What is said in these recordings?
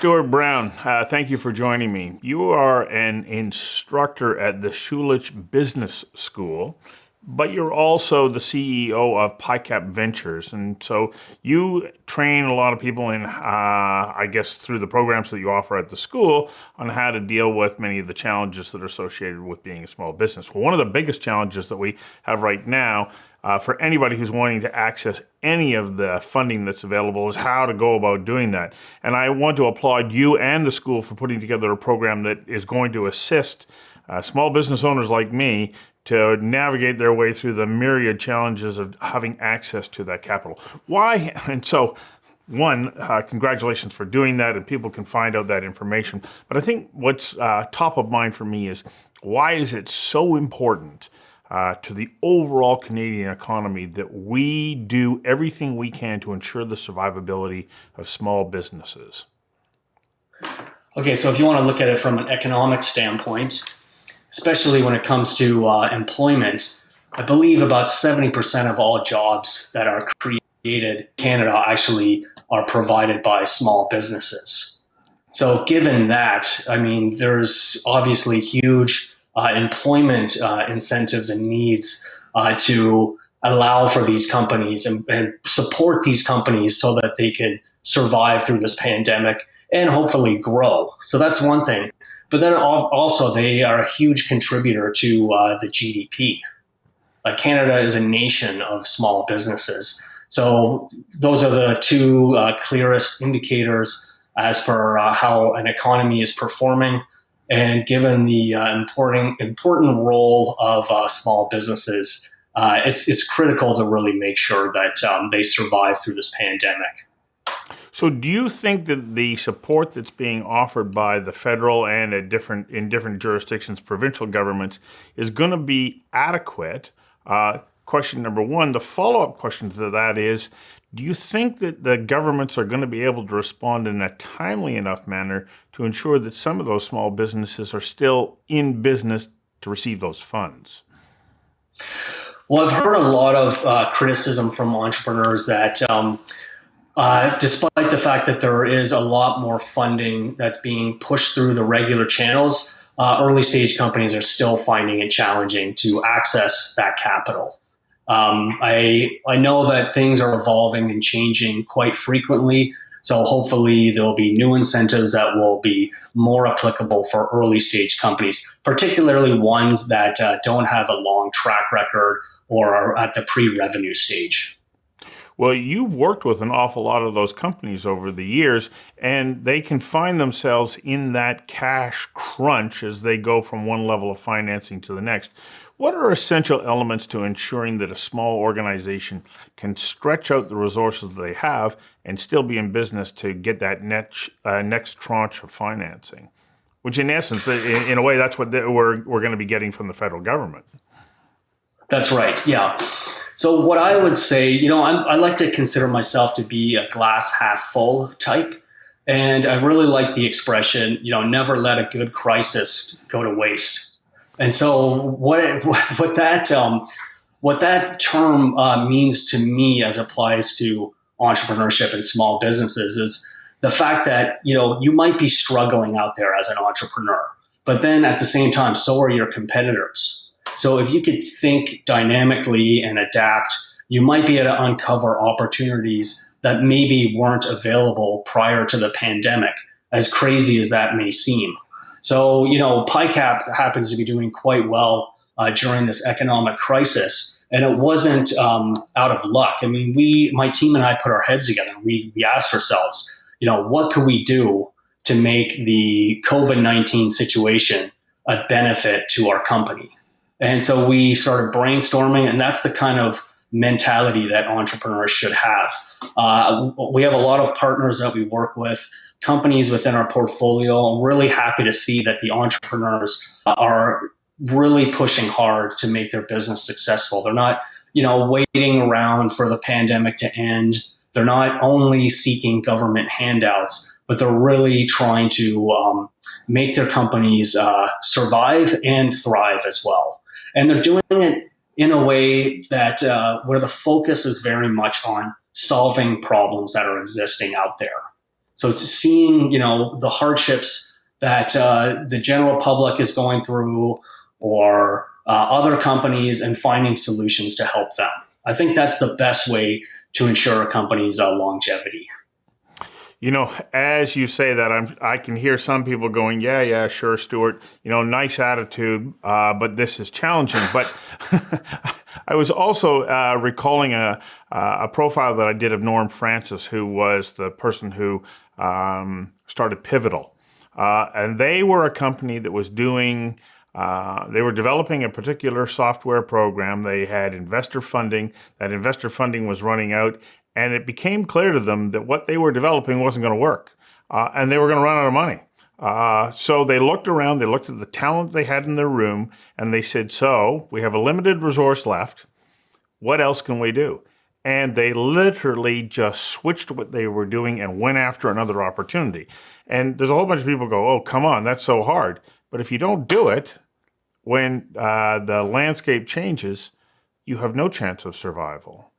Stuart Browne, thank you for joining me. You are an instructor at the Schulich Business School, but you're also the CEO of Pycap Ventures. And so you train a lot of people in, I guess, through the programs that you offer at the school on how to deal with many of the challenges that are associated with being a small business. Well, one of the biggest challenges that we have right now for anybody who's wanting to access any of the funding that's available is how to go about doing that. And I want to applaud you and the school for putting together a program that is going to assist small business owners like me to navigate their way through the myriad challenges of having access to that capital. Why? And so, one, congratulations for doing that, and people can find out that information. But I think what's top of mind for me is, why is it so important to the overall Canadian economy that we do everything we can to ensure the survivability of small businesses? Okay, so if you want to look at it from an economic standpoint, especially when it comes to employment, I believe about 70% of all jobs that are created in Canada actually are provided by small businesses. So given that, I mean, there's obviously huge employment incentives and needs to allow for these companies and support these companies so that they can survive through this pandemic and hopefully grow. So that's one thing. But then also they are a huge contributor to the GDP. Canada is a nation of small businesses. So those are the two clearest indicators as per how an economy is performing. And given the important role of small businesses, it's critical to really make sure that they survive through this pandemic. So do you think that the support that's being offered by the federal and in different jurisdictions, provincial governments, is going to be adequate? Question number one. The follow-up question to that is, do you think that the governments are going to be able to respond in a timely enough manner to ensure that some of those small businesses are still in business to receive those funds? Well, I've heard a lot of criticism from entrepreneurs that despite the fact that there is a lot more funding that's being pushed through the regular channels, early stage companies are still finding it challenging to access that capital. I know that things are evolving and changing quite frequently, so hopefully there'll be new incentives that will be more applicable for early stage companies, particularly ones that don't have a long track record or are at the pre-revenue stage. Well, you've worked with an awful lot of those companies over the years, and they can find themselves in that cash crunch as they go from one level of financing to the next. What are essential elements to ensuring that a small organization can stretch out the resources they have and still be in business to get that next tranche of financing? Which in essence, in a way, that's what we're going to be getting from the federal government. That's right, yeah. So what I would say, I like to consider myself to be a glass half full type. And I really like the expression, never let a good crisis go to waste. And so what that term means to me as applies to entrepreneurship and small businesses is the fact that, you might be struggling out there as an entrepreneur, but then at the same time, so are your competitors. So if you could think dynamically and adapt, you might be able to uncover opportunities that maybe weren't available prior to the pandemic, as crazy as that may seem. So, Pycap happens to be doing quite well during this economic crisis, and it wasn't out of luck. I mean, my team and I put our heads together. We asked ourselves, what could we do to make the COVID-19 situation a benefit to our company? And so we started brainstorming, and that's the kind of mentality that entrepreneurs should have. We have a lot of partners that we work with, companies within our portfolio. I'm really happy to see that the entrepreneurs are really pushing hard to make their business successful. They're not, waiting around for the pandemic to end. They're not only seeking government handouts, but they're really trying to make their companies survive and thrive as well. And they're doing it in a way that where the focus is very much on solving problems that are existing out there. So it's seeing, the hardships that the general public is going through, or other companies, and finding solutions to help them. I think that's the best way to ensure a company's longevity. As you say that, I can hear some people going, yeah, sure, Stuart, nice attitude, but this is challenging. But I was also recalling a profile that I did of Norm Francis, who was the person who started Pivotal. And they were a company that was they were developing a particular software program. They had investor funding. That investor funding was running out. And it became clear to them that what they were developing wasn't going to work, and they were going to run out of money. So they looked around, they looked at the talent they had in their room, and they said, so we have a limited resource left. What else can we do? And they literally just switched what they were doing and went after another opportunity. And there's a whole bunch of people go, oh, come on, that's so hard. But if you don't do it, when the landscape changes, you have no chance of survival.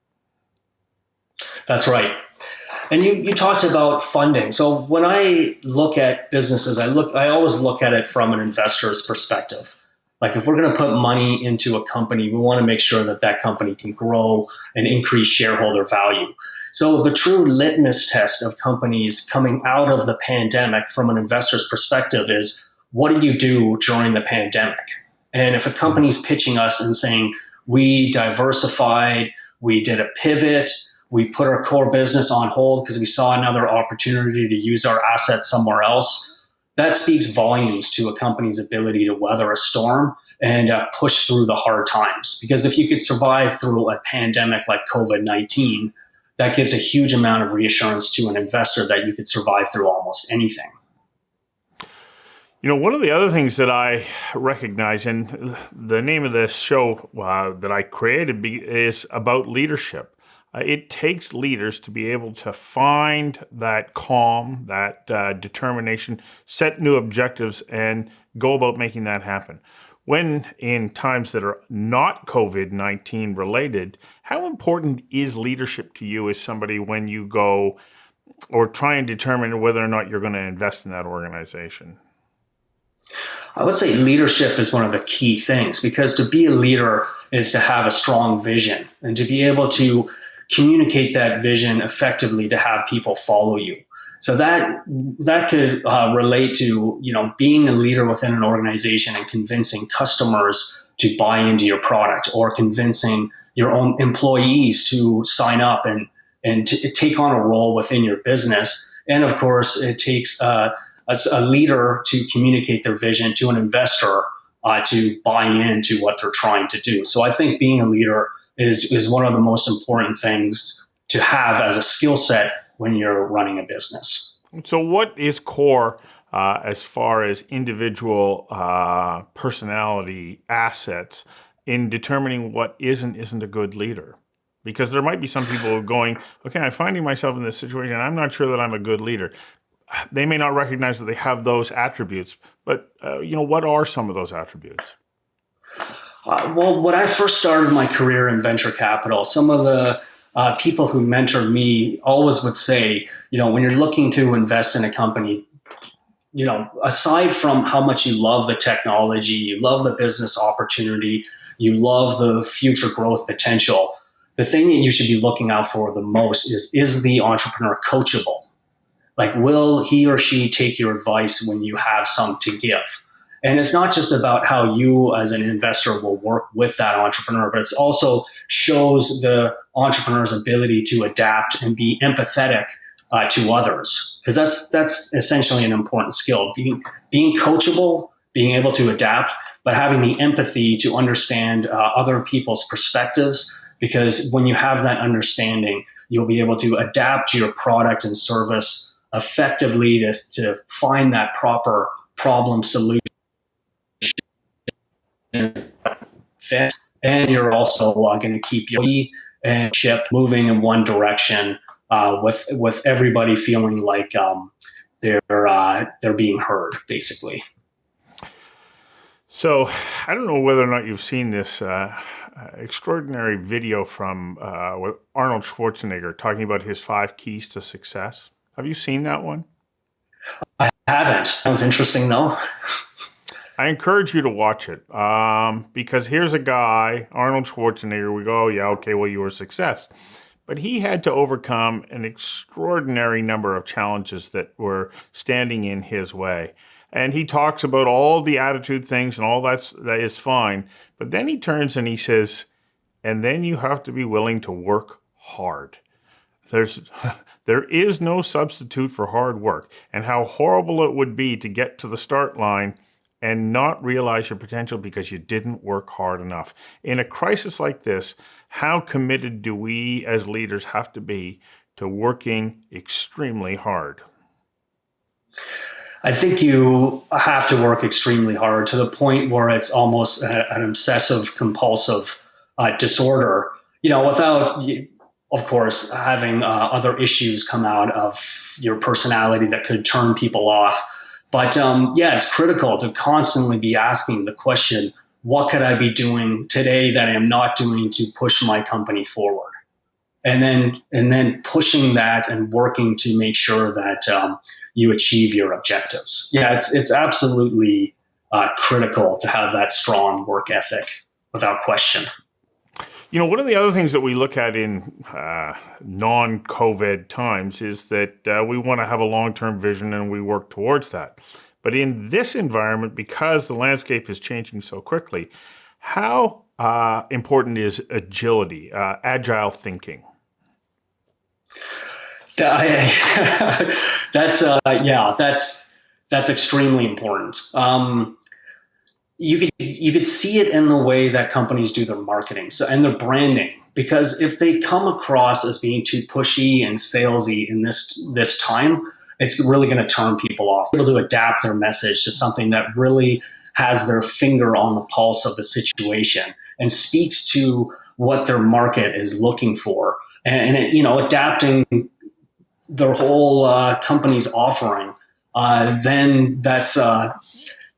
That's right. And you talked about funding. So when I look at businesses, I always look at it from an investor's perspective. Like, if we're going to put money into a company, we want to make sure that that company can grow and increase shareholder value. So the true litmus test of companies coming out of the pandemic from an investor's perspective is, what did you do during the pandemic? And if a company's pitching us and saying, we diversified, we did a pivot, we put our core business on hold because we saw another opportunity to use our assets somewhere else, that speaks volumes to a company's ability to weather a storm and push through the hard times. Because if you could survive through a pandemic like COVID-19, that gives a huge amount of reassurance to an investor that you could survive through almost anything. One of the other things that I recognize, and the name of this show that I created is about leadership. It takes leaders to be able to find that calm, that determination, set new objectives, and go about making that happen. When in times that are not COVID-19 related, how important is leadership to you as somebody when you go or try and determine whether or not you're going to invest in that organization? I would say leadership is one of the key things, because to be a leader is to have a strong vision and to be able to communicate that vision effectively to have people follow you. So that could relate to being a leader within an organization and convincing customers to buy into your product, or convincing your own employees to sign up and to take on a role within your business. And of course, it takes a leader to communicate their vision to an investor to buy into what they're trying to do. So I think being a leader is one of the most important things to have as a skill set when you're running a business. So what is core as far as individual personality assets in determining what is and isn't a good leader? Because there might be some people going, okay, I'm finding myself in this situation, and I'm not sure that I'm a good leader. They may not recognize that they have those attributes, but what are some of those attributes? Well, when I first started my career in venture capital, some of the people who mentored me always would say, when you're looking to invest in a company, aside from how much you love the technology, you love the business opportunity, you love the future growth potential, the thing that you should be looking out for the most is the entrepreneur coachable? Like, will he or she take your advice when you have some to give? And it's not just about how you as an investor will work with that entrepreneur, but it also shows the entrepreneur's ability to adapt and be empathetic to others. Because that's essentially an important skill. Being coachable, being able to adapt, but having the empathy to understand other people's perspectives. Because when you have that understanding, you'll be able to adapt your product and service effectively to find that proper problem solution fit, and you're also going to keep your and ship moving in one direction with everybody feeling like they're being heard, basically. So I don't know whether or not you've seen this extraordinary video from with Arnold Schwarzenegger talking about his 5 keys to success. Have you seen that one? Haven't. Sounds interesting though. I encourage you to watch it because here's a guy, Arnold Schwarzenegger. We go, oh, yeah, okay, well, you were a success. But he had to overcome an extraordinary number of challenges that were standing in his way. And he talks about all the attitude things and all that is fine. But then he turns and he says, and then you have to be willing to work hard. There's there is no substitute for hard work, and how horrible it would be to get to the start line and not realize your potential because you didn't work hard enough. In a crisis like this, how committed do we as leaders have to be to working extremely hard? I think you have to work extremely hard to the point where it's almost an obsessive compulsive disorder, without, of course, having other issues come out of your personality that could turn people off. But yeah, it's critical to constantly be asking the question, what could I be doing today that I am not doing to push my company forward? And then pushing that and working to make sure that you achieve your objectives. Yeah, it's absolutely critical to have that strong work ethic, without question. One of the other things that we look at in non-COVID times is that we want to have a long-term vision and we work towards that. But in this environment, because the landscape is changing so quickly, how important is agility, agile thinking? That's extremely important. You could see it in the way that companies do their marketing, and their branding. Because if they come across as being too pushy and salesy in this time, it's really going to turn people off. Able to adapt their message to something that really has their finger on the pulse of the situation and speaks to what their market is looking for, and adapting their whole company's offering. Then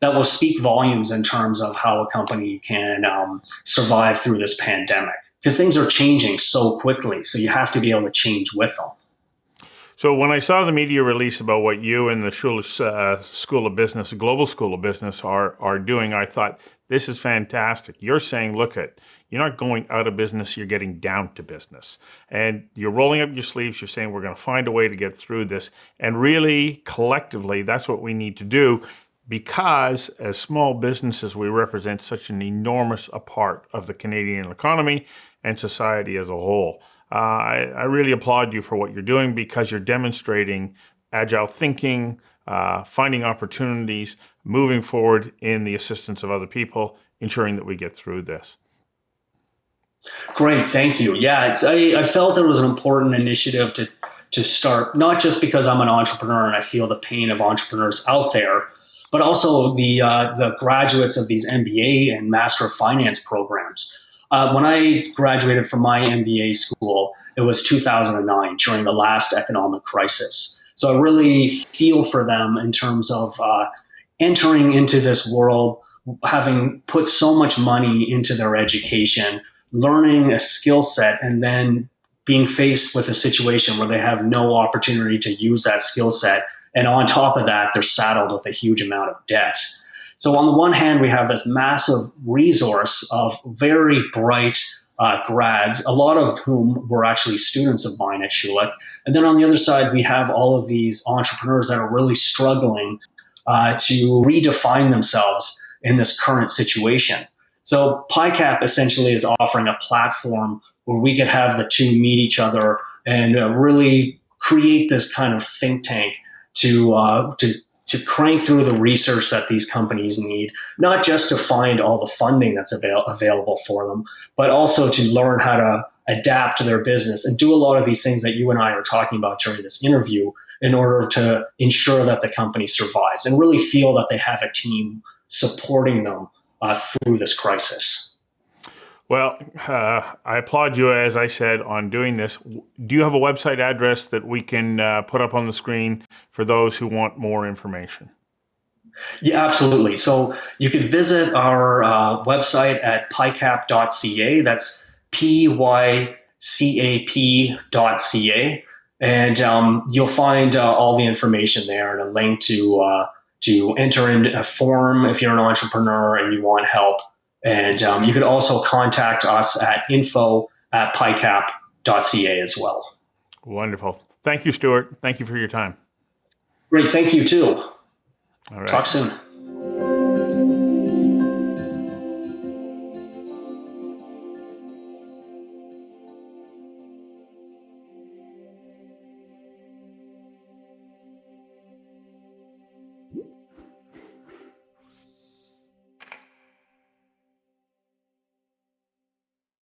that will speak volumes in terms of how a company can survive through this pandemic, because things are changing so quickly. So you have to be able to change with them. So when I saw the media release about what you and the Schulich School of Business, Global School of Business are doing, I thought, this is fantastic. You're saying, you're not going out of business, you're getting down to business. And you're rolling up your sleeves, you're saying, we're going to find a way to get through this. And really, collectively, that's what we need to do. Because as small businesses, we represent such an enormous a part of the Canadian economy and society as a whole. I really applaud you for what you're doing, because you're demonstrating agile thinking, finding opportunities, moving forward in the assistance of other people, ensuring that we get through this. Great, thank you. Yeah, I felt it was an important initiative to start, not just because I'm an entrepreneur and I feel the pain of entrepreneurs out there, but also the graduates of these MBA and Master of Finance programs. When I graduated from my MBA school, it was 2009, during the last economic crisis. So I really feel for them in terms of entering into this world, having put so much money into their education, learning a skill set, and then being faced with a situation where they have no opportunity to use that skill set. And on top of that, they're saddled with a huge amount of debt. So on the one hand, we have this massive resource of very bright grads, a lot of whom were actually students of mine at Schulich. And then on the other side, we have all of these entrepreneurs that are really struggling to redefine themselves in this current situation. So Pycap essentially is offering a platform where we could have the two meet each other and really create this kind of think tank to crank through the research that these companies need, not just to find all the funding that's available for them, but also to learn how to adapt to their business and do a lot of these things that you and I are talking about during this interview in order to ensure that the company survives and really feel that they have a team supporting them through this crisis. Well, I applaud you, as I said, on doing this. Do you have a website address that we can put up on the screen for those who want more information? Yeah, absolutely. So you can visit our website at pycap.ca. That's pycap.ca. And you'll find all the information there and a link to enter in a form if you're an entrepreneur and you want help. And you could also contact us at info@pycap.ca as well. Wonderful. Thank you, Stuart. Thank you for your time. Great. Thank you, too. All right. Talk soon.